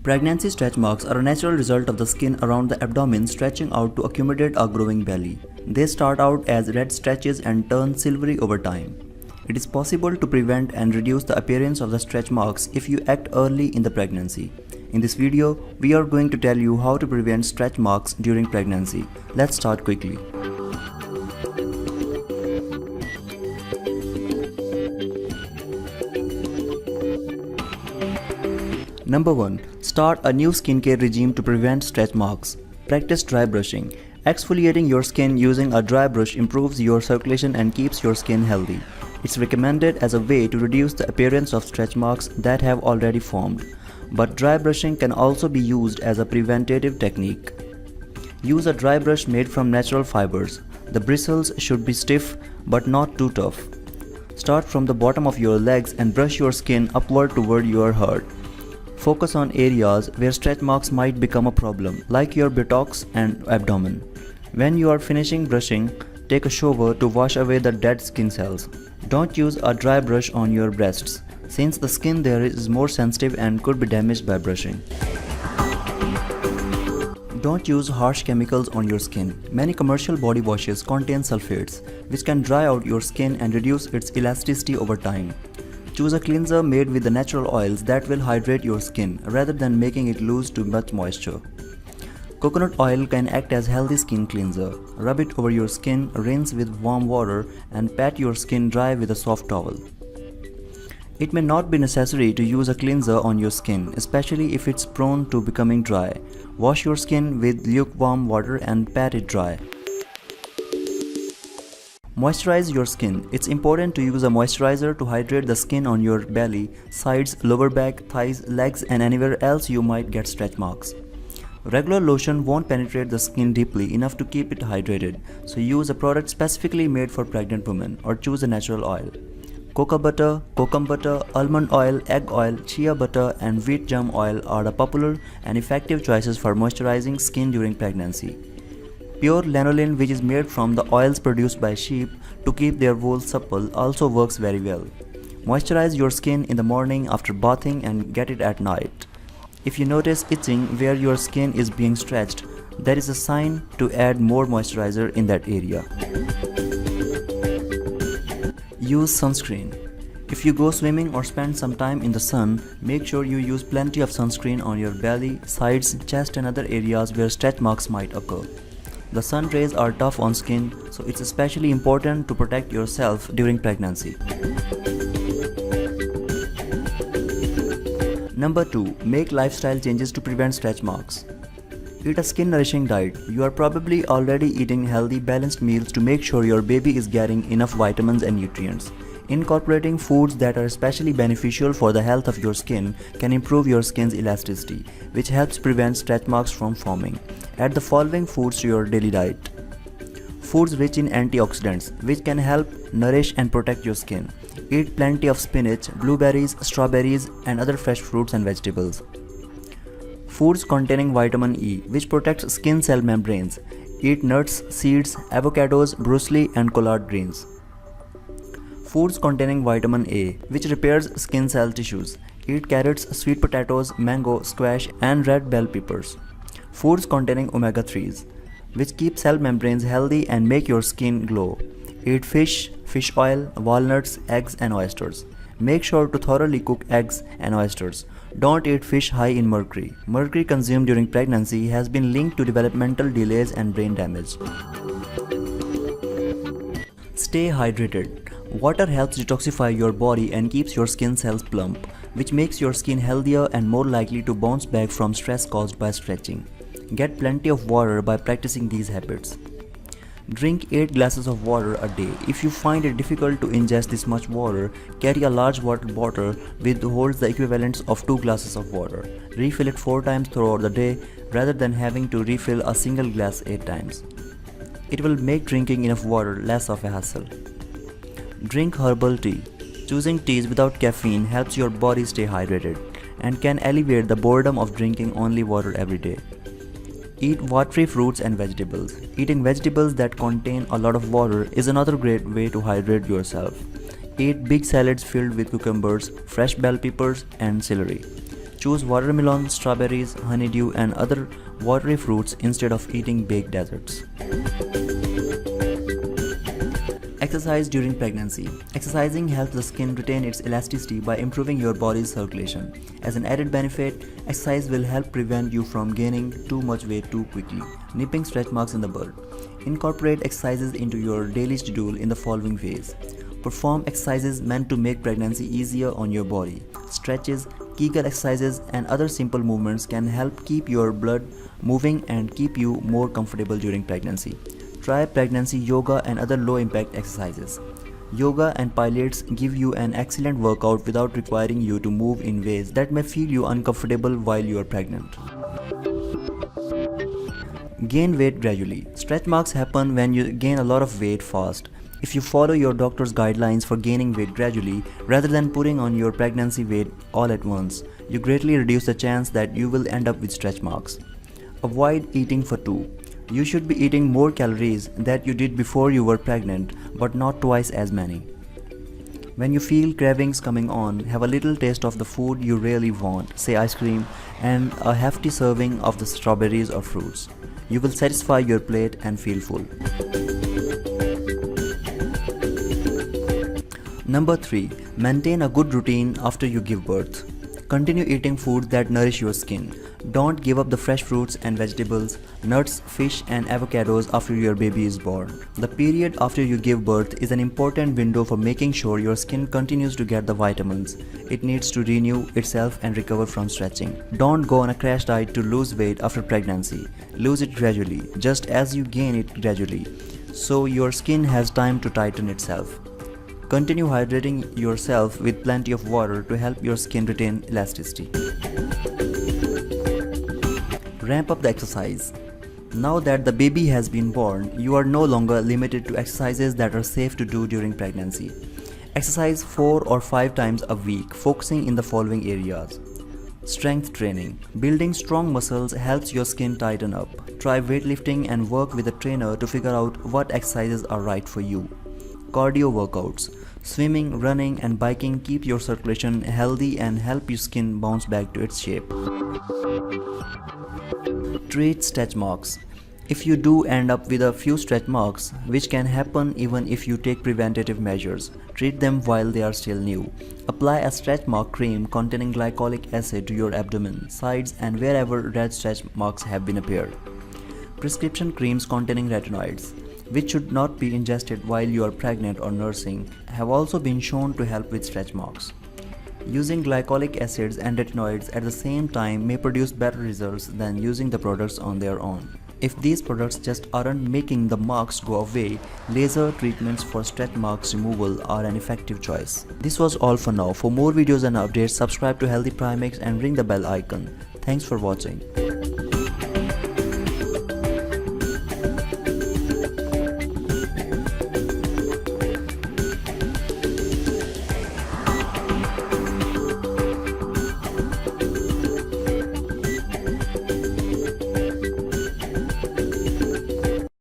Pregnancy stretch marks are a natural result of the skin around the abdomen stretching out to accommodate a growing belly. They start out as red stretches and turn silvery over time. It is possible to prevent and reduce the appearance of the stretch marks if you act early in the pregnancy. In this video, we are going to tell you how to prevent stretch marks during pregnancy. Let's start quickly. Number 1. Start a new skincare regime to prevent stretch marks. Practice dry brushing. Exfoliating your skin using a dry brush improves your circulation and keeps your skin healthy. It's recommended as a way to reduce the appearance of stretch marks that have already formed. But dry brushing can also be used as a preventative technique. Use a dry brush made from natural fibers. The bristles should be stiff but not too tough. Start from the bottom of your legs and brush your skin upward toward your heart. Focus on areas where stretch marks might become a problem, like your buttocks and abdomen. When you are finishing brushing, take a shower to wash away the dead skin cells. Don't use a dry brush on your breasts, since the skin there is more sensitive and could be damaged by brushing. Don't use harsh chemicals on your skin. Many commercial body washes contain sulfates, which can dry out your skin and reduce its elasticity over time. Choose a cleanser made with the natural oils that will hydrate your skin rather than making it lose too much moisture. Coconut oil can act as healthy skin cleanser. Rub it over your skin, rinse with warm water, and pat your skin dry with a soft towel. It may not be necessary to use a cleanser on your skin, especially if it's prone to becoming dry. Wash your skin with lukewarm water and pat it dry. Moisturize your skin. It's important to use a moisturizer to hydrate the skin on your belly, sides, lower back, thighs, legs, and anywhere else you might get stretch marks. Regular lotion won't penetrate the skin deeply enough to keep it hydrated, so use a product specifically made for pregnant women or choose a natural oil. Cocoa butter, kokum butter, almond oil, egg oil, chia butter, and wheat germ oil are the popular and effective choices for moisturizing skin during pregnancy. Pure lanolin, which is made from the oils produced by sheep to keep their wool supple, also works very well. Moisturize your skin in the morning after bathing and get it at night. If you notice itching where your skin is being stretched, that is a sign to add more moisturizer in that area. Use sunscreen. If you go swimming or spend some time in the sun, make sure you use plenty of sunscreen on your belly, sides, chest, and other areas where stretch marks might occur. The sun rays are tough on skin, so it's especially important to protect yourself during pregnancy. Number 2. Make lifestyle changes to prevent stretch marks. Eat a skin-nourishing diet. You are probably already eating healthy, balanced meals to make sure your baby is getting enough vitamins and nutrients. Incorporating foods that are especially beneficial for the health of your skin can improve your skin's elasticity, which helps prevent stretch marks from forming. Add the following foods to your daily diet. Foods rich in antioxidants, which can help nourish and protect your skin. Eat plenty of spinach, blueberries, strawberries, and other fresh fruits and vegetables. Foods containing vitamin E, which protects skin cell membranes. Eat nuts, seeds, avocados, brussels, and collard greens. Foods containing vitamin A, which repairs skin cell tissues. Eat carrots, sweet potatoes, mango, squash, and red bell peppers. Foods containing omega-3s, which keep cell membranes healthy and make your skin glow. Eat fish, fish oil, walnuts, eggs, and oysters. Make sure to thoroughly cook eggs and oysters. Don't eat fish high in mercury. Mercury consumed during pregnancy has been linked to developmental delays and brain damage. Stay hydrated. Water helps detoxify your body and keeps your skin cells plump, which makes your skin healthier and more likely to bounce back from stress caused by stretching. Get plenty of water by practicing these habits. Drink 8 glasses of water a day. If you find it difficult to ingest this much water, carry a large water bottle which holds the equivalent of 2 glasses of water. Refill it 4 times throughout the day rather than having to refill a single glass 8 times. It will make drinking enough water less of a hassle. Drink herbal tea. Choosing teas without caffeine helps your body stay hydrated and can alleviate the boredom of drinking only water every day. Eat watery fruits and vegetables. Eating vegetables that contain a lot of water is another great way to hydrate yourself. Eat big salads filled with cucumbers, fresh bell peppers, and celery. Choose watermelon, strawberries, honeydew and other watery fruits instead of eating baked desserts. Exercise during pregnancy. Exercising helps the skin retain its elasticity by improving your body's circulation. As an added benefit, exercise will help prevent you from gaining too much weight too quickly, nipping stretch marks in the bud. Incorporate exercises into your daily schedule in the following ways. Perform exercises meant to make pregnancy easier on your body. Stretches, Kegel exercises and other simple movements can help keep your blood moving and keep you more comfortable during pregnancy. Try pregnancy yoga and other low-impact exercises. Yoga and pilates give you an excellent workout without requiring you to move in ways that may feel you uncomfortable while you are pregnant. Gain weight gradually. Stretch marks happen when you gain a lot of weight fast. If you follow your doctor's guidelines for gaining weight gradually, rather than putting on your pregnancy weight all at once, you greatly reduce the chance that you will end up with stretch marks. Avoid eating for two. You should be eating more calories that you did before you were pregnant, but not twice as many. When you feel cravings coming on, have a little taste of the food you really want, say ice cream, and a hefty serving of the strawberries or fruits. You will satisfy your plate and feel full. Number 3. Maintain a good routine after you give birth. Continue eating foods that nourish your skin. Don't give up the fresh fruits and vegetables, nuts, fish and avocados after your baby is born. The period after you give birth is an important window for making sure your skin continues to get the vitamins it needs to renew itself and recover from stretching. Don't go on a crash diet to lose weight after pregnancy. Lose it gradually, just as you gain it gradually, so your skin has time to tighten itself. Continue hydrating yourself with plenty of water to help your skin retain elasticity. Ramp up the exercise. Now that the baby has been born, you are no longer limited to exercises that are safe to do during pregnancy. Exercise 4 or 5 times a week, focusing in the following areas. Strength training. Building strong muscles helps your skin tighten up. Try weightlifting and work with a trainer to figure out what exercises are right for you. Cardio workouts. Swimming, running and biking keep your circulation healthy and help your skin bounce back to its shape. Treat stretch marks. If you do end up with a few stretch marks, which can happen even if you take preventative measures, treat them while they are still new. Apply a stretch mark cream containing glycolic acid to your abdomen, sides and wherever red stretch marks have been appeared. Prescription creams containing retinoids, which should not be ingested while you are pregnant or nursing, have also been shown to help with stretch marks. Using glycolic acids and retinoids at the same time may produce better results than using the products on their own. If these products just aren't making the marks go away, laser treatments for stretch marks removal are an effective choice. This was all for now. For more videos and updates, subscribe to Healthy Primix and ring the bell icon. Thanks for watching.